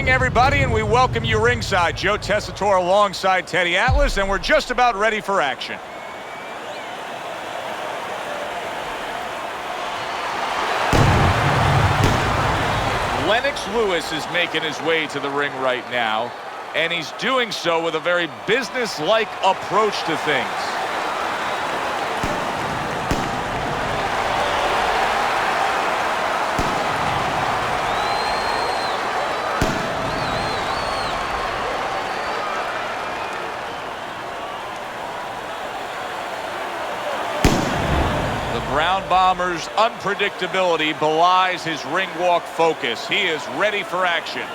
evening, everybody, and we welcome you ringside. Joe Tessitore alongside Teddy Atlas, and we're just about ready for action. Lennox Lewis is making his way to the ring right now, and he's doing so with a very business-like approach to things. Brown Bomber's unpredictability belies his ring walk focus. He is ready for action.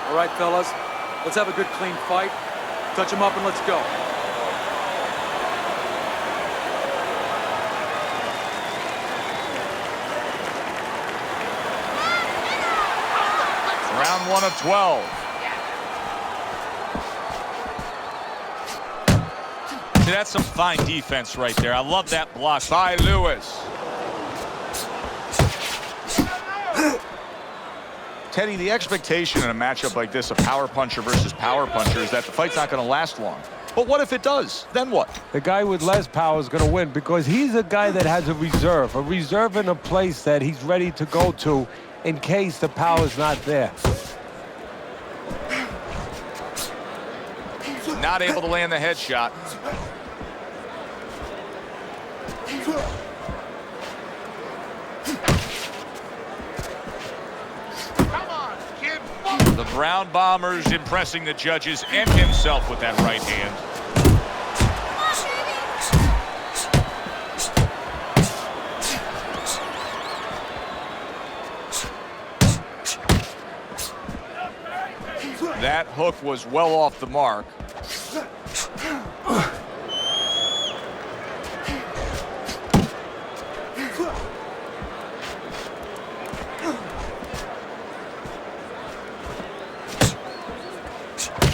All right, fellas, let's have a good, clean fight. Touch him up and let's go. Round 1 of 12. See, that's some fine defense right there. I love that block by Lewis. Teddy, the expectation in a matchup like this, a power puncher versus power puncher, is that the fight's not going to last long. But what if it does? Then what? The guy with less power is going to win because he's a guy that has a reserve in a place that he's ready to go to in case the power's not there. Not able to land the headshot. The Brown Bombers impressing the judges and himself with that right hand. That hook was well off the mark.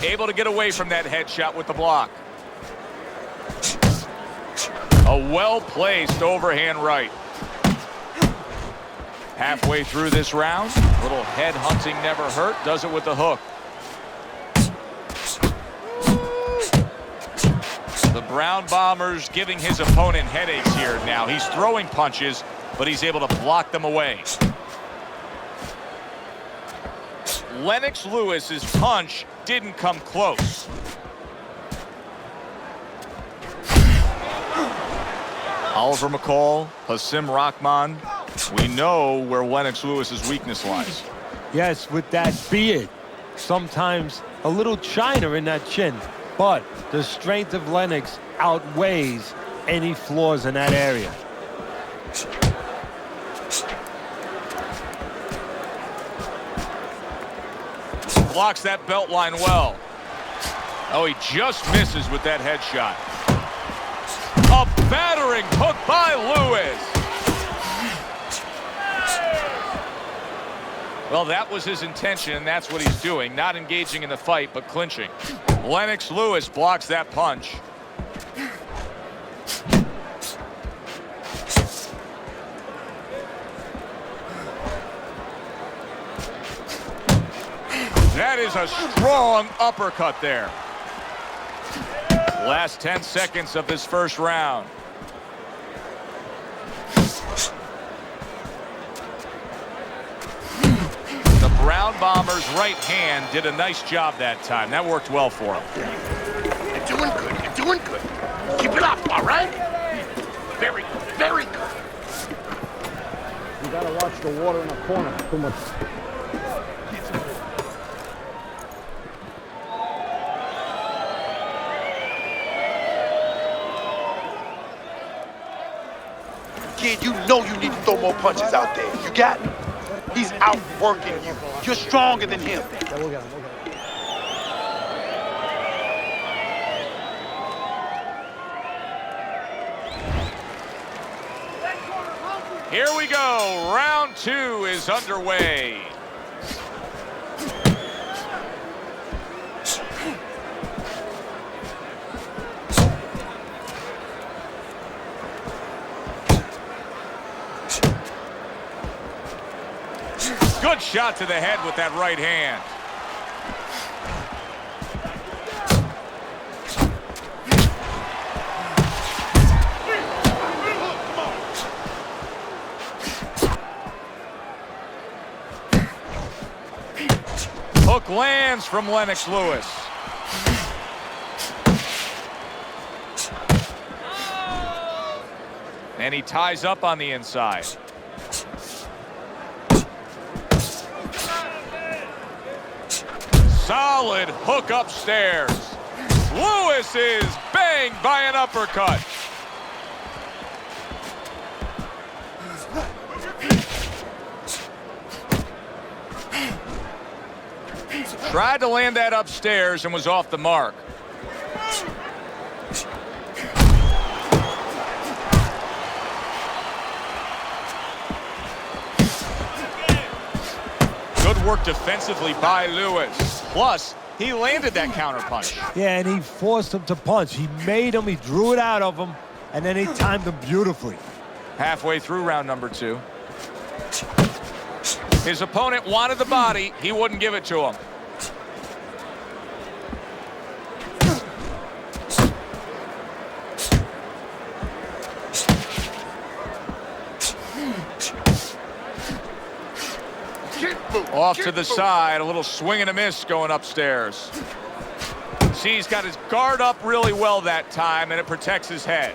Able to get away from that headshot with the block. A well-placed overhand right. Halfway through this round, a little head hunting never hurt. Does it with the hook. The Brown Bombers giving his opponent headaches here now. He's throwing punches, but he's able to block them away. Lennox Lewis's punch didn't come close. Oliver McCall, Hasim Rahman. We know where Lennox Lewis's weakness lies. Yes, with that beard. Sometimes a little china in that chin. But the strength of Lennox outweighs any flaws in that area. Blocks that belt line well. Oh, he just misses with that headshot. A battering hook by Lewis. Well, that was his intention, and that's what he's doing. Not engaging in the fight, but clinching. Lennox Lewis blocks that punch. That is a strong uppercut there. Last 10 seconds of this first round. The Brown Bombers' right hand did a nice job that time. That worked well for him. You're doing good. You're doing good. Keep it up, all the water in the corner too much. Kid, you know you need to throw more punches out there. You got it. He's outworking you. You're stronger than him. Yeah, we'll get him. Here we go. Round 2 is underway. Good shot to the head with that right hand. Hook lands from Lennox Lewis. And he ties up on the inside. Solid hook upstairs. Lewis is banged by an uppercut. Tried to land that upstairs and was off the mark. Good work defensively by Lewis. Plus, he landed that counterpunch. Yeah, and he forced him to punch. He made him, he drew it out of him, and then he timed him beautifully. Halfway through round number 2. His opponent wanted the body. He wouldn't give it to him. Off to the side, a little swing and a miss going upstairs. See, he's got his guard up really well that time, and it protects his head.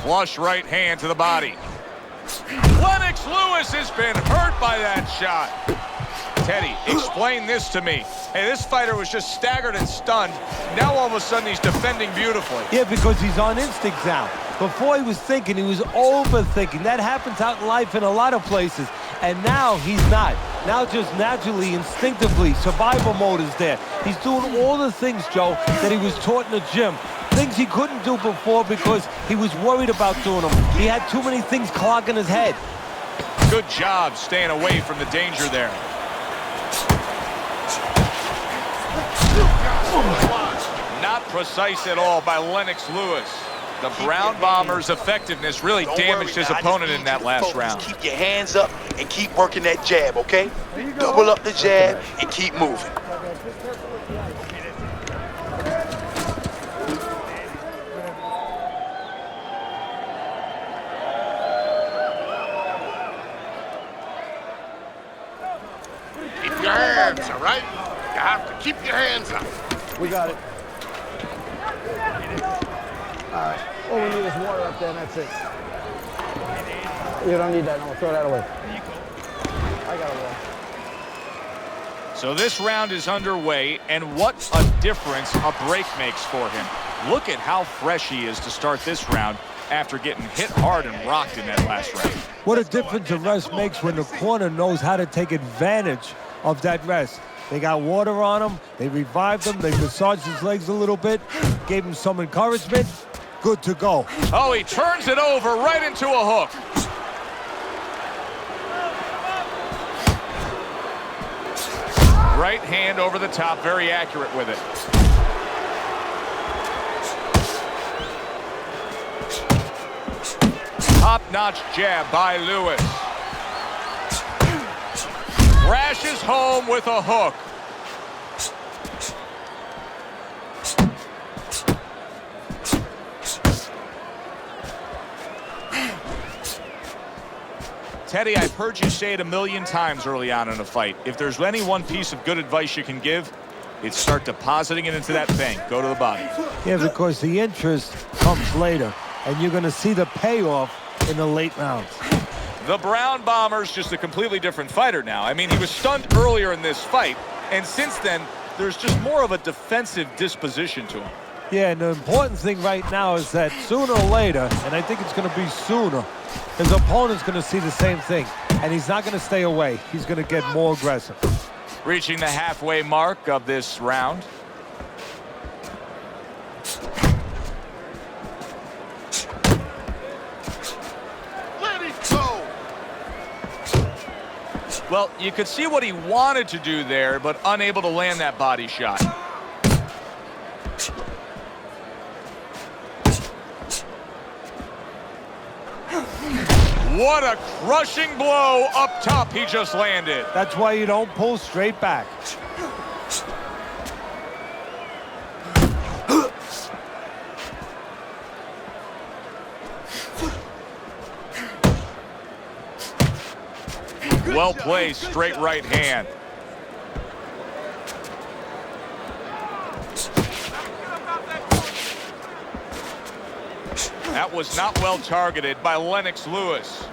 Flush right hand to the body. Lennox Lewis has been hurt by that shot. Teddy, explain this to me. Hey, this fighter was just staggered and stunned. Now all of a sudden he's defending beautifully. Yeah, because he's on instinct now. Before he was thinking, he was overthinking. That happens out in life in a lot of places. And now he's not. Now just naturally, instinctively, survival mode is there. He's doing all the things, Joe, that he was taught in the gym. Things he couldn't do before because he was worried about doing them. He had too many things clogging his head. Good job staying away from the danger there. Not precise at all by Lennox Lewis. The Brown Bomber's effectiveness really damaged his opponent in that last round. Keep your hands up and keep working that jab, okay? Double up the jab and keep moving. Keep your hands, all right? You have to keep your hands up. We got it. All right. All we need is water up there, and that's it. You don't need that. No, throw that away. I got a water. So this round is underway, and what a difference a break makes for him. Look at how fresh he is to start this round after getting hit hard and rocked in that last round. What a difference a rest makes when the corner knows how to take advantage of that rest. They got water on him, they revived him, they massaged his legs a little bit, gave him some encouragement. Good to go. Oh, he turns it over right into a hook. Right hand over the top, very accurate with it. Top-notch jab by Lewis. Crashes home with a hook. Teddy, I've heard you say it a million times early on in a fight. If there's any one piece of good advice you can give, it's start depositing it into that bank. Go to the body. Yeah, because the interest comes later, and you're going to see the payoff in the late rounds. The Brown Bomber's just a completely different fighter now. I mean, he was stunned earlier in this fight, and since then, there's just more of a defensive disposition to him. Yeah, and the important thing right now is that sooner or later, and I think it's going to be sooner, his opponent's going to see the same thing, and he's not going to stay away. He's going to get more aggressive. Reaching the halfway mark of this round. Let it go. Well, you could see what he wanted to do there, but unable to land that body shot. What a crushing blow up top he just landed. That's why you don't pull straight back. Well placed, straight right hand. That was not well targeted by Lennox Lewis.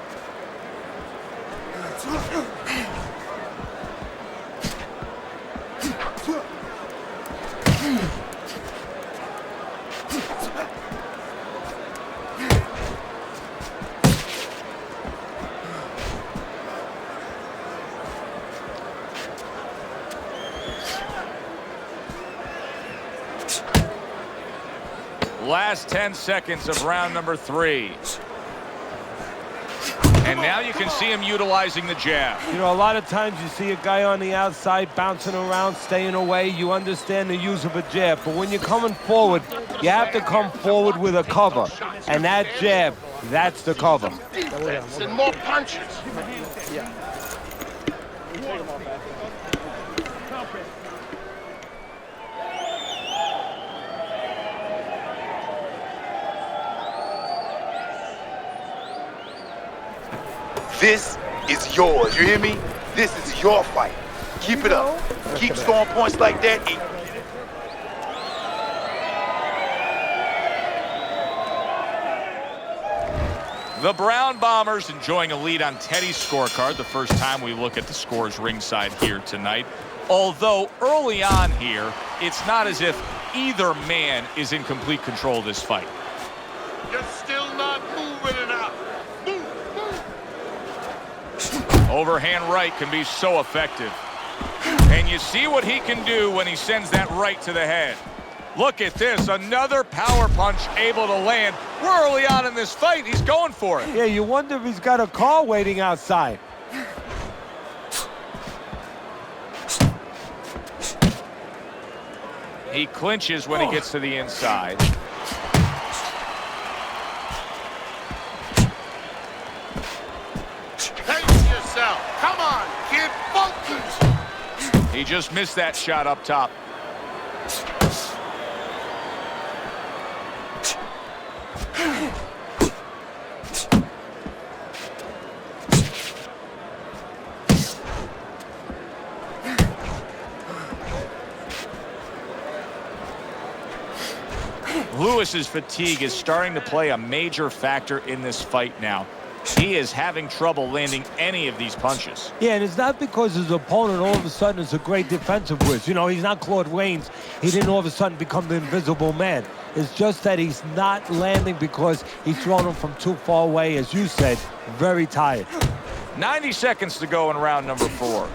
Last 10 seconds of round number 3. And now you can see him utilizing the jab. You know, a lot of times you see a guy on the outside bouncing around, staying away. You understand the use of a jab. But when you're coming forward, you have to come forward with a cover. And that jab, that's the cover. Defense and more punches. This is yours, you hear me? This is your fight. Keep it up. Keep scoring points like that. The Brown Bombers enjoying a lead on Teddy's scorecard, the first time we look at the scores ringside here tonight. Although early on here, it's not as if either man is in complete control of this fight. You're still not moving enough. Overhand right can be so effective. And you see what he can do when he sends that right to the head. Look at this, another power punch able to land. We're early on in this fight, he's going for it. Yeah, you wonder if he's got a car waiting outside. He clinches when he gets to the inside. Pace yourself. Come on, kid. Focus. He just missed that shot up top. Lewis's fatigue is starting to play a major factor in this fight now. He is having trouble landing any of these punches. Yeah, and it's not because his opponent all of a sudden is a great defensive whiz. You know, he's not Claude Rains. He didn't all of a sudden become the invisible man. It's just that he's not landing because he's throwing him from too far away, as you said, very tired. 90 seconds to go in round number 4.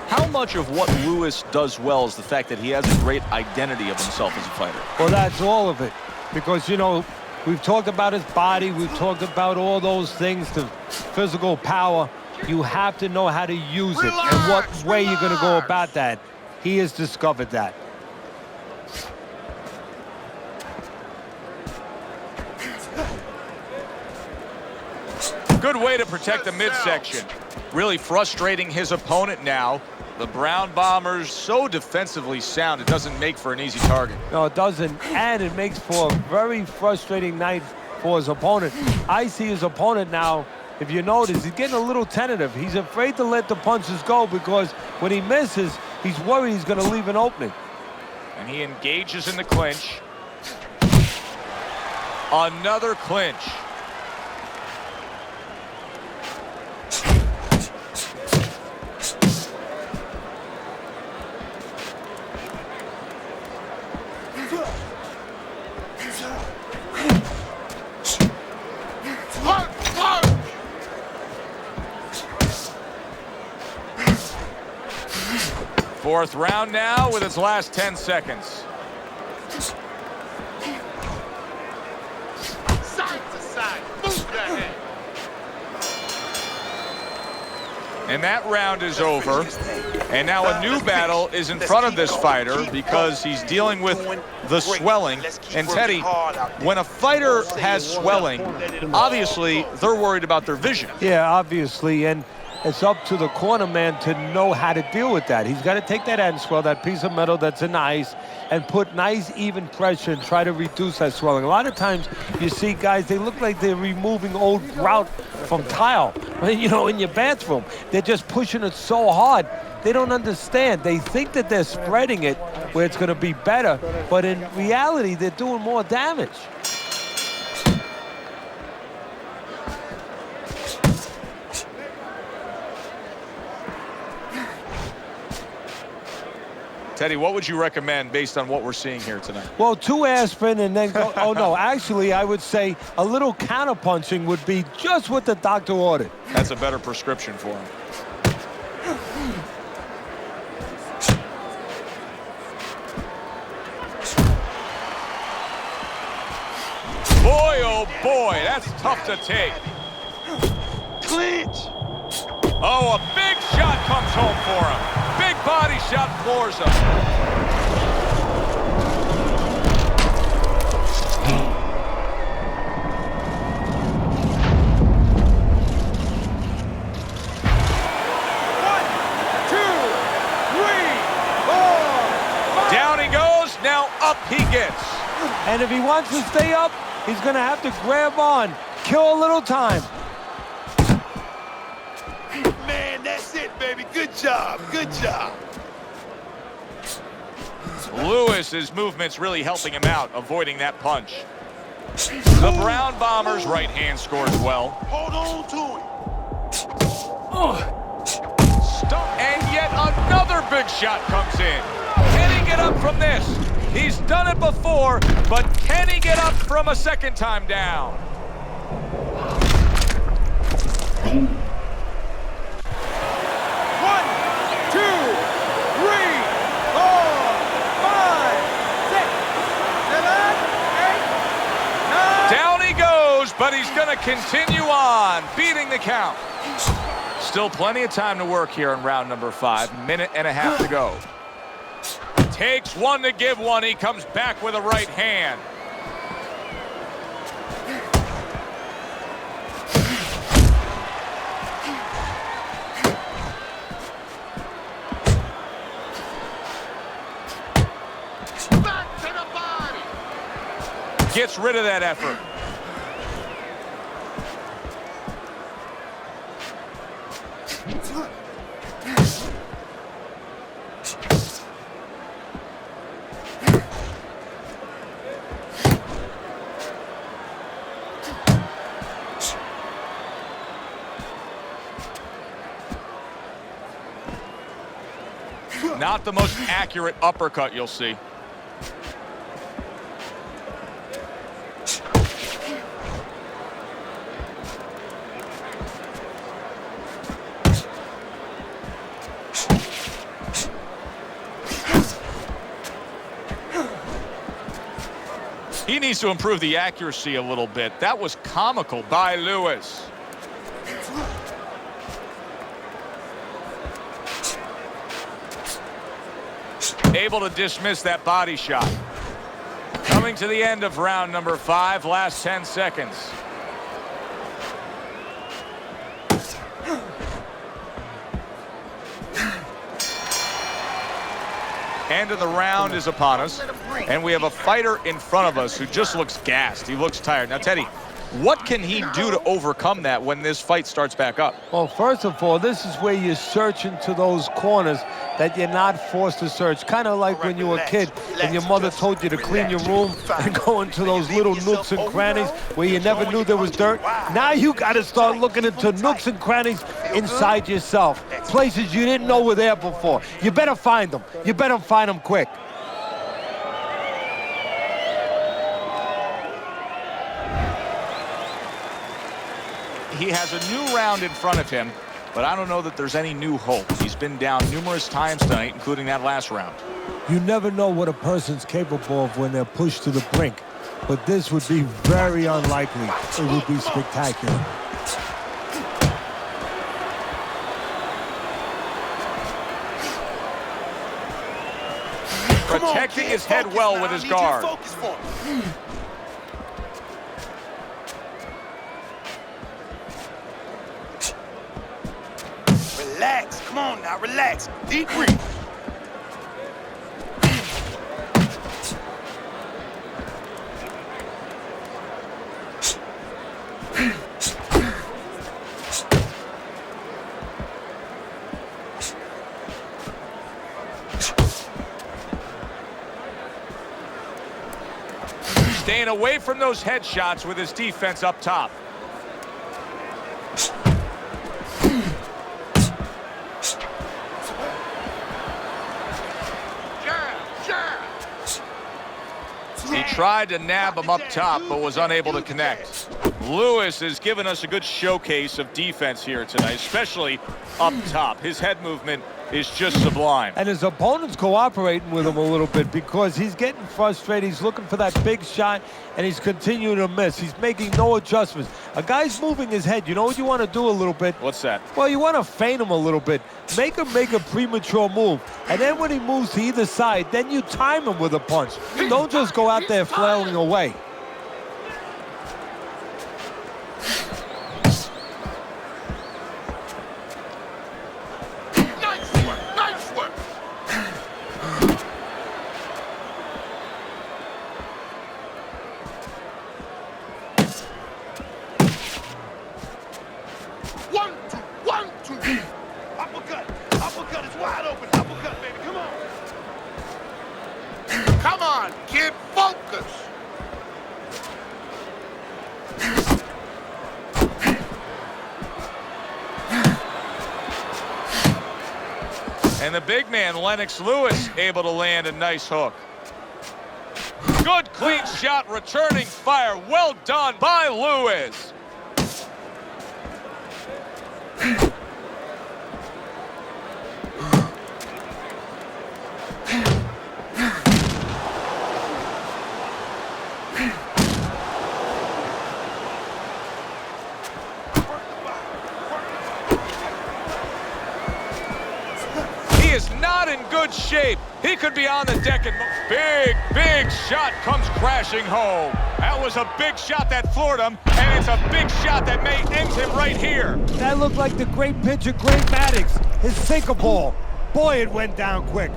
How much of what Lewis does well is the fact that he has a great identity of himself as a fighter? Well, that's all of it. Because, you know, we've talked about his body. We've talked about all those things, the physical power. You have to know how to use it and what way you're going to go about that. He has discovered that. Good way to protect the midsection. Really frustrating his opponent now. The Brown Bombers so defensively sound, it doesn't make for an easy target. No, it doesn't, and it makes for a very frustrating night for his opponent. I see his opponent now if you notice, he's getting a little tentative. He's afraid to let the punches go because when he misses, he's worried he's going to leave an opening. And he engages in the clinch. Another clinch. Fourth round now with its last 10 seconds. Side to side. Move that head. And that round is over. And now a new battle is in front of this fighter because he's dealing with the swelling. And Teddy, when a fighter has swelling, obviously they're worried about their vision. Yeah, obviously, and it's up to the corner man to know how to deal with that. He's got to take that end swell, that piece of metal that's in the ice, and put nice, even pressure and try to reduce that swelling. A lot of times you see guys, they look like they're removing old grout from tile, you know, in your bathroom. They're just pushing it so hard. They don't understand. They think that they're spreading it where it's going to be better, but in reality, they're doing more damage. Teddy, what would you recommend based on what we're seeing here tonight? Well, 2 aspirin and then go, oh no, actually I would say a little counterpunching would be just what the doctor ordered. That's a better prescription for him. Boy, oh boy, that's tough to take. Clinch. Oh, a big shot comes home for him. Big body shot floors him. Down he goes, now up he gets. And if he wants to stay up, he's going to have to grab on, kill a little time. Man, that's it, baby. Good job. Good job. Lewis's movement's really helping him out, avoiding that punch. The Brown Bombers' right hand scores well. Hold on to it. And yet another big shot comes in. Can he get up from this? He's done it before, but can he get up from a second time down? But he's going to continue on, beating the count. Still plenty of time to work here in round number 5. Minute and a half to go. Takes one to give one. He comes back with a right hand. Back to the body. Gets rid of that effort. Not the most accurate uppercut you'll see. He needs to improve the accuracy a little bit. That was comical by Lewis. Able to dismiss that body shot. Coming to the end of round number 5, last 10 seconds. End of the round is upon us, and we have a fighter in front of us who just looks gassed. He looks tired. Now, Teddy, What can he do to overcome that when this fight starts back up? Well, first of all, this is where you search into those corners that you're not forced to search. Kind of like when you were a kid and your mother told you to clean your room and go into those little nooks and crannies where you never knew there was dirt. Now you got to start looking into nooks and crannies inside yourself, places you didn't know were there before. You better find them. You better find them quick. He has a new round in front of him, but I don't know that there's any new hope. He's been down numerous times tonight, including that last round. You never know what a person's capable of when they're pushed to the brink, but this would be very unlikely. It would be spectacular. Protecting his head well with his guard. Relax, come on now, relax. Deep breath. Staying away from those headshots with his defense up top. He tried to nab him up top, but was unable to connect. Lewis has given us a good showcase of defense here tonight, especially up top. His head movement is just sublime. And his opponent's cooperating with him a little bit because he's getting frustrated. He's looking for that big shot, and he's continuing to miss. He's making no adjustments. A guy's moving his head. You know what you want to do a little bit? What's that? Well, you want to feint him a little bit. Make him make a premature move. And then when he moves to either side, then you time him with a punch. Don't just go out there flailing away. Uppercut is wide open. Uppercut, baby, come on. Come on, kid, focus. And the big man, Lennox Lewis, able to land a nice hook. Good, clean shot, returning fire. Well done by Lewis. He is not in good shape. He could be on the deck and big shot comes crashing home. That was a big shot that floored him, and it's a big shot that may end him right here. That looked like the great pitcher, Great Maddox, his sinker ball. Boy, it went down quick.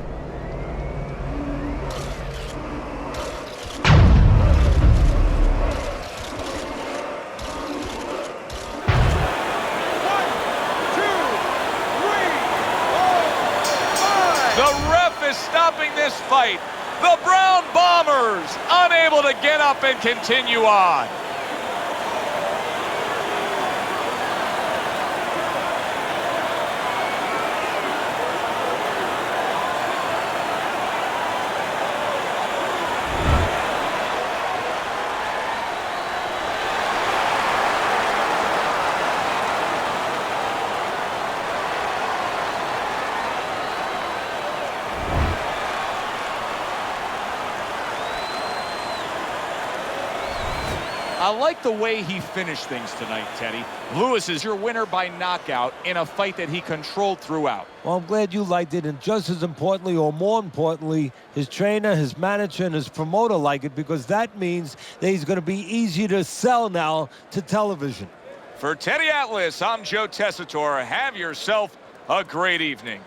The ref is stopping this fight. The Brown Bombers unable to get up and continue on. I like the way he finished things tonight, Teddy. Lewis is your winner by knockout in a fight that he controlled throughout. Well, I'm glad you liked it, and just as importantly, or more importantly, his trainer, his manager, and his promoter like it, because that means that he's going to be easy to sell now to television. For Teddy Atlas, I'm Joe Tessitore. Have yourself a great evening.